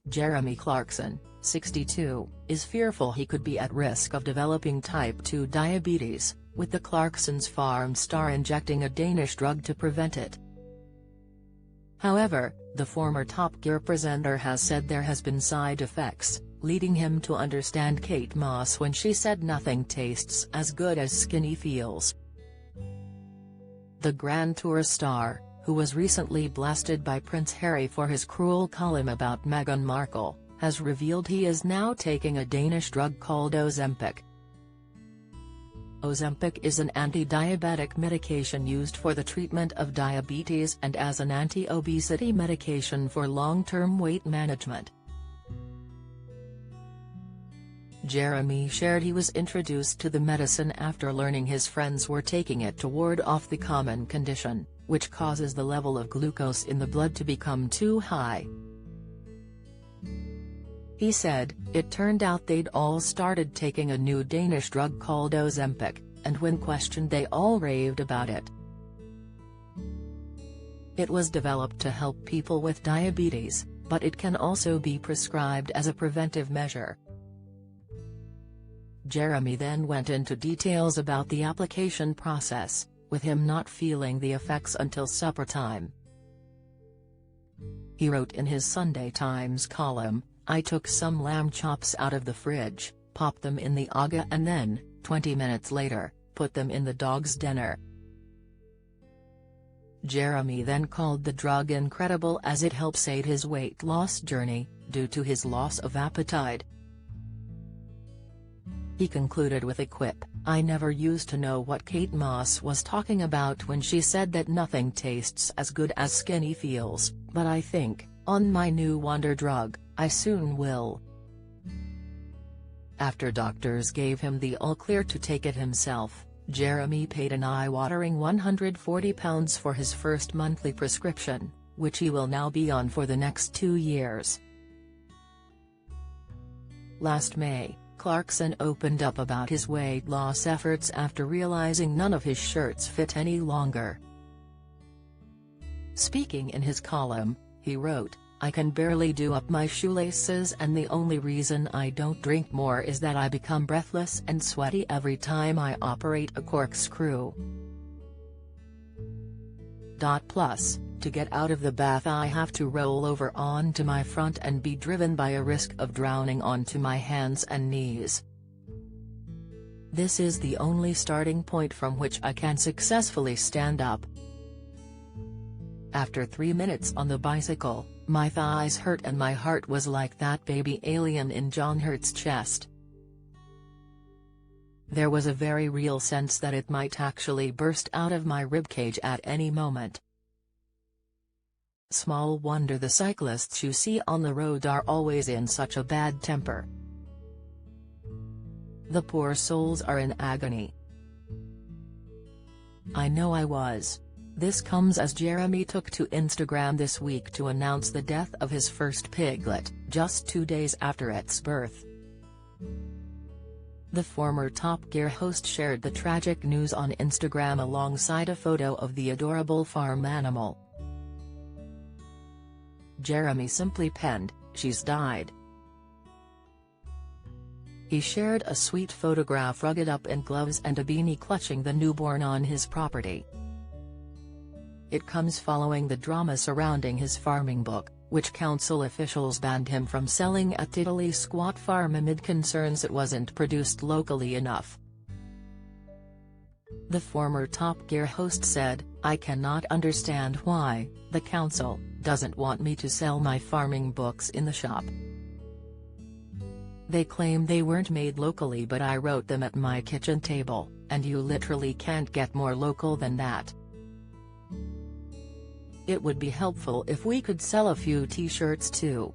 Jeremy Clarkson, 62, is fearful he could be at risk of developing type 2 diabetes, with the Clarkson's farm star injecting a Danish drug to prevent it. However, the former Top Gear presenter has said there has been side effects, leading him to understand Kate Moss when she said nothing tastes as good as skinny feels. The Grand Tour star, who was recently blasted by Prince Harry for his cruel column about Meghan Markle, has revealed he is now taking a Danish drug called Ozempic. Ozempic is an anti-diabetic medication used for the treatment of diabetes and as an anti-obesity medication for long-term weight management. Jeremy shared he was introduced to the medicine after learning his friends were taking it to ward off the common condition, which causes the level of glucose in the blood to become too high. He said, "It turned out they'd all started taking a new Danish drug called Ozempic, and when questioned they all raved about it. It was developed to help people with diabetes, but it can also be prescribed as a preventive measure." Jeremy then went into details about the application process, with him not feeling the effects until supper time. He wrote in his Sunday Times column, "I took some lamb chops out of the fridge, popped them in the aga and then, 20 minutes later, put them in the dog's dinner." Jeremy then called the drug incredible as it helps aid his weight loss journey, due to his loss of appetite. He concluded with a quip, "I never used to know what Kate Moss was talking about when she said that nothing tastes as good as skinny feels, but I think, on my new wonder drug, I soon will." After doctors gave him the all-clear to take it himself, Jeremy paid an eye-watering £140 for his first monthly prescription, which he will now be on for the next 2 years. Last May, Clarkson opened up about his weight loss efforts after realizing none of his shirts fit any longer. Speaking in his column, he wrote, "I can barely do up my shoelaces and the only reason I don't drink more is that I become breathless and sweaty every time I operate a corkscrew. Plus, to get out of the bath I have to roll over onto my front and be driven by a risk of drowning onto my hands and knees. This is the only starting point from which I can successfully stand up. After 3 minutes on the bicycle, my thighs hurt and my heart was like that baby alien in John Hurt's chest. There was a very real sense that it might actually burst out of my ribcage at any moment. Small wonder the cyclists you see on the road are always in such a bad temper. The poor souls are in agony. I know I was." This comes as Jeremy took to Instagram this week to announce the death of his first piglet, just 2 days after its birth. The former Top Gear host shared the tragic news on Instagram alongside a photo of the adorable farm animal. Jeremy simply penned, "She's died." He shared a sweet photograph rugged up in gloves and a beanie clutching the newborn on his property. It comes following the drama surrounding his farming book, which council officials banned him from selling at Italy's squat farm amid concerns it wasn't produced locally enough. The former Top Gear host said, "I cannot understand why the council doesn't want me to sell my farming books in the shop. They claim they weren't made locally, but I wrote them at my kitchen table, and you literally can't get more local than that. It would be helpful if we could sell a few t-shirts too."